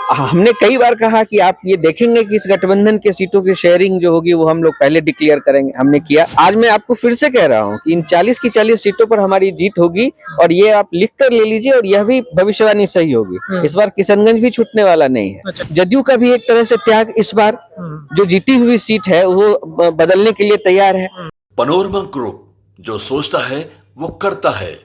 हमने कई बार कहा कि आप ये देखेंगे कि इस गठबंधन के सीटों की शेयरिंग जो होगी वो हम लोग पहले डिक्लेयर करेंगे, हमने किया। आज मैं आपको फिर से कह रहा हूँ कि इन 40 की 40 सीटों पर हमारी जीत होगी और ये आप लिख कर ले लीजिए, और यह भी भविष्यवाणी सही होगी। इस बार किशनगंज भी छूटने वाला नहीं है। जदयू का भी एक तरह से त्याग इस बार जो जीती हुई सीट है वो बदलने के लिए तैयार है। पनोरमा ग्रुप, जो सोचता है वो करता है।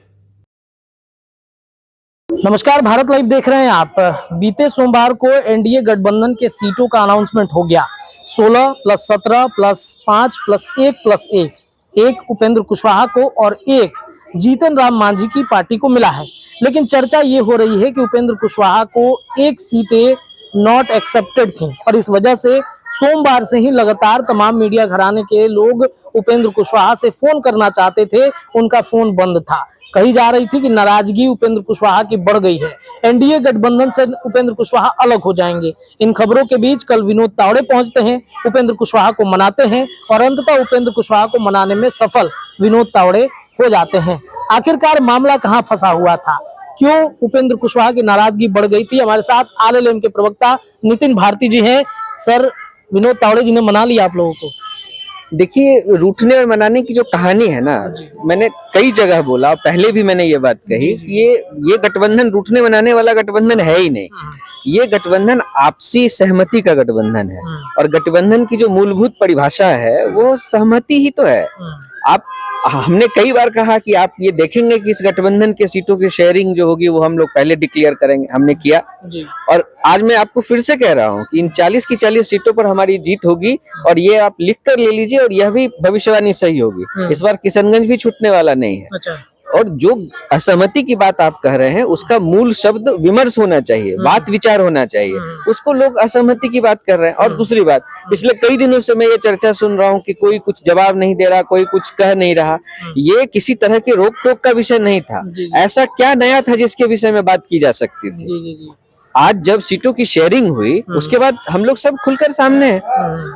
नमस्कार, भारत लाइव देख रहे हैं आप। बीते सोमवार को एनडीए गठबंधन के सीटों का अनाउंसमेंट हो गया। 16 + 17 + 5 + 1 + 1, एक उपेंद्र कुशवाहा को और एक जीतन राम मांझी की पार्टी को मिला है। लेकिन चर्चा ये हो रही है कि उपेंद्र कुशवाहा को एक सीटें नॉट एक्सेप्टेड थी और इस वजह से सोमवार से ही लगातार तमाम मीडिया घराने के लोग उपेंद्र कुशवाहा से फोन करना चाहते थे, उनका फोन बंद था। कही जा रही थी कि नाराजगी उपेंद्र कुशवाहा की बढ़ गई है, एनडीए गठबंधन से उपेंद्र कुशवाहा अलग हो जाएंगे। इन खबरों के बीच कल विनोद तावड़े पहुंचते हैं, उपेंद्र कुशवाहा को मनाते हैं और अंततः उपेंद्र कुशवाहा को मनाने में सफल विनोद तावड़े हो जाते हैं। आखिरकार मामला कहां फंसा हुआ था, क्यों उपेंद्र कुशवाहा की नाराजगी बढ़ गई थी? हमारे साथ आरएलएम के प्रवक्ता नितिन भारती जी हैं। सर, विनोद तावड़े जी ने मना लिया आप लोगों को? देखिए, रूठने और मनाने की जो कहानी है ना, मैंने कई जगह बोला, पहले भी मैंने ये बात कही कि ये गठबंधन रूठने मनाने वाला गठबंधन है ही नहीं। ये गठबंधन आपसी सहमति का गठबंधन है और गठबंधन की जो मूलभूत परिभाषा है वो सहमति ही तो है। हमने कई बार कहा कि आप ये देखेंगे कि इस गठबंधन के सीटों की शेयरिंग जो होगी वो हम लोग पहले डिक्लेयर करेंगे, हमने किया। और आज मैं आपको फिर से कह रहा हूँ कि इन 40 की 40 सीटों पर हमारी जीत होगी और ये आप लिख कर ले लीजिए, और यह भी भविष्यवाणी सही होगी। इस बार किशनगंज भी छूटने वाला नहीं है। और जो असहमति की बात आप कह रहे हैं उसका मूल शब्द विमर्श होना चाहिए, बात विचार होना चाहिए। उसको लोग असहमति की बात कर रहे हैं। और दूसरी बात, पिछले कई दिनों से मैं ये चर्चा सुन रहा हूँ कि कोई कुछ जवाब नहीं दे रहा, कोई कुछ कह नहीं रहा। ये किसी तरह के रोक टोक का विषय नहीं था। ऐसा क्या नया था जिसके विषय में बात की जा सकती थी? आज जब सीटों की शेयरिंग हुई उसके बाद हम लोग सब खुलकर सामने हैं।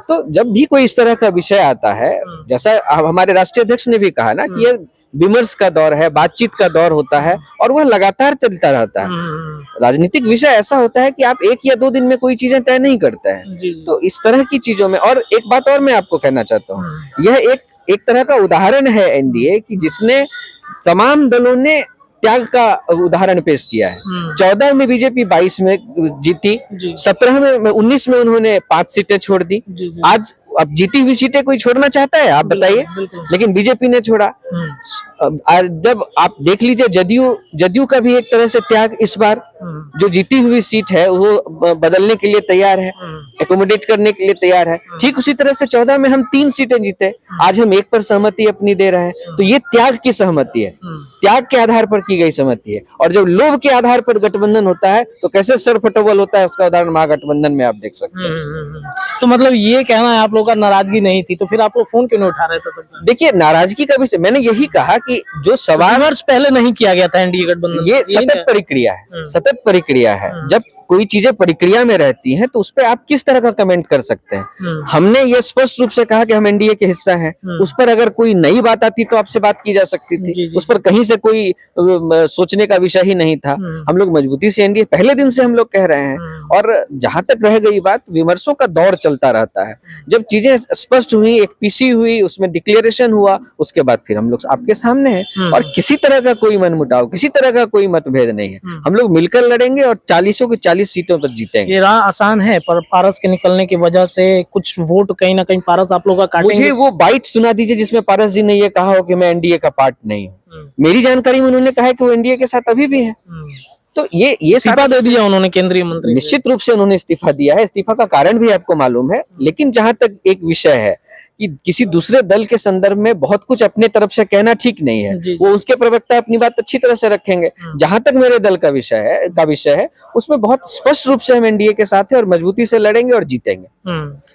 तो जब भी कोई इस तरह का विषय आता है, जैसा हमारे राष्ट्रीय अध्यक्ष ने भी कहा ना कि ये विमर्श का दौर है, बातचीत का दौर होता है और वह लगातार चलता रहता है। राजनीतिक विषय ऐसा होता है कि आप 1 या 2 दिन में कोई चीजें तय नहीं करते हैं। तो इस तरह की चीजों में, और एक बात और मैं आपको कहना चाहता हूँ, यह एक तरह का उदाहरण है एनडीए की जिसने तमाम दलों ने त्याग का उदाहरण पेश किया है। 14 में बीजेपी 22 में जीती, 17 में 19 में उन्होंने 5 सीटें छोड़ दी। आज अब जीती हुई सीटें कोई छोड़ना चाहता है? आप बताइए। लेकिन बीजेपी ने छोड़ा। जब आप देख लीजिए, जदयू का भी एक तरह से त्याग इस बार जो जीती हुई सीट है वो बदलने के लिए तैयार है, एकोमोडेट करने के लिए तैयार है। ठीक उसी तरह से 14 में हम 3 सीटें जीते, आज हम 1 पर सहमति अपनी दे रहे हैं। तो ये त्याग की सहमति है, त्याग के आधार पर की गई सहमति है। और जब लोभ के आधार पर गठबंधन होता है तो कैसे सरफटोबल होता है, उसका उदाहरण महागठबंधन में आप देख सकते हैं। तो मतलब ये कहना है आप लोगों का नाराजगी नहीं थी, तो फिर आप लोग फोन क्यों नहीं उठा रहे थे? सब देखिए, नाराजगी का विषय मैंने यही कहा कि जो सवाल पहले नहीं किया गया था एनडीए गठबंधन, ये सतत प्रक्रिया है, सतत प्रक्रिया है। जब कोई चीजें प्रक्रिया में रहती हैं तो उस पर आप किस तरह का कमेंट कर सकते हैं? हमने ये स्पष्ट रूप से कहा कि हम एनडीए के हिस्सा हैं। उस पर अगर कोई नई बात आती तो आपसे बात की जा सकती थी। उस पर कहीं से कोई सोचने का विषय ही नहीं था। हम लोग मजबूती से एनडीए पहले दिन से हम लोग कह रहे हैं। और जहां तक रह गई बात, विमर्शों का दौर चलता रहता है। जब चीजें स्पष्ट हुई, एक पीसी हुई, उसमें डिक्लेरेशन हुआ, उसके बाद फिर हम लोग आपके सामने हैं। और किसी तरह का कोई मनमुटाव, किसी तरह का कोई मतभेद नहीं है। हम लोग मिलकर लड़ेंगे और 40 की 40 सीटों पर जीतेंगे। ये राह आसान है, पर पारस के निकलने की वजह से कुछ वोट कहीं ना कहीं पारस आप लोग का काटेंगे। मुझे वो बाइट सुना दीजिए जिसमें पारस जी ने ये कहा हो कि मैं एनडीए का पार्ट नहीं हूँ। मेरी जानकारी में उन्होंने कहा है कि वो एनडीए के साथ अभी भी है। तो ये इस्तीफा दे दिया उन्होंने केंद्रीय मंत्री। निश्चित रूप से उन्होंने इस्तीफा दिया है। इस्तीफा का कारण भी आपको मालूम है। लेकिन जहां तक एक विषय है कि किसी दूसरे दल के संदर्भ में बहुत कुछ अपने तरफ से कहना ठीक नहीं है, वो उसके प्रवक्ता अपनी बात अच्छी तरह से रखेंगे। जहां तक मेरे दल का विषय है उसमें बहुत स्पष्ट रूप से हम एनडीए के साथ हैं और मजबूती से लड़ेंगे और जीतेंगे।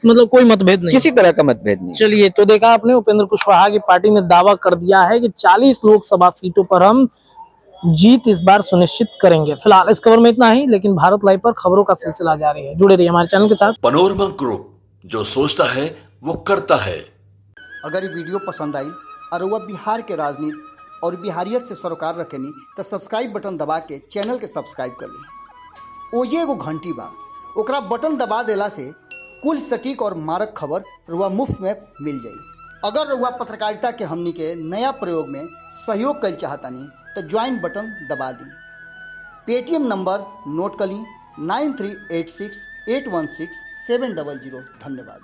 मतलब कोई मतभेद नहीं, किसी तरह का मतभेद नहीं। चलिए, तो देखा आपने, उपेंद्र कुशवाहा की पार्टी ने दावा कर दिया है कि 40 लोकसभा सीटों पर हम जीत इस बार सुनिश्चित करेंगे। फिलहाल इस खबर में इतना ही, लेकिन भारत लाइव पर खबरों का सिलसिला जारी है। जुड़े रहिए हमारे चैनल के साथ। पनोरमा ग्रुप, जो सोचता है वो करता है। अगर ये वीडियो पसंद आई और वह बिहार के राजनीति और बिहारियत से सरोकार रखेनी तो सब्सक्राइब बटन दबा के चैनल के सब्सक्राइब कर ली। ओजे एगो घंटी बा, ओकरा बटन दबा देला से कुल सटीक और मारक खबर रुआ मुफ्त में मिल जाई। अगर रुआ पत्रकारिता के हमनी के नया प्रयोग में सहयोग कर चाहतानी तो ज्वाइन बटन दबा दी। पेटीएम नंबर नोट कर ली 9386816700। धन्यवाद।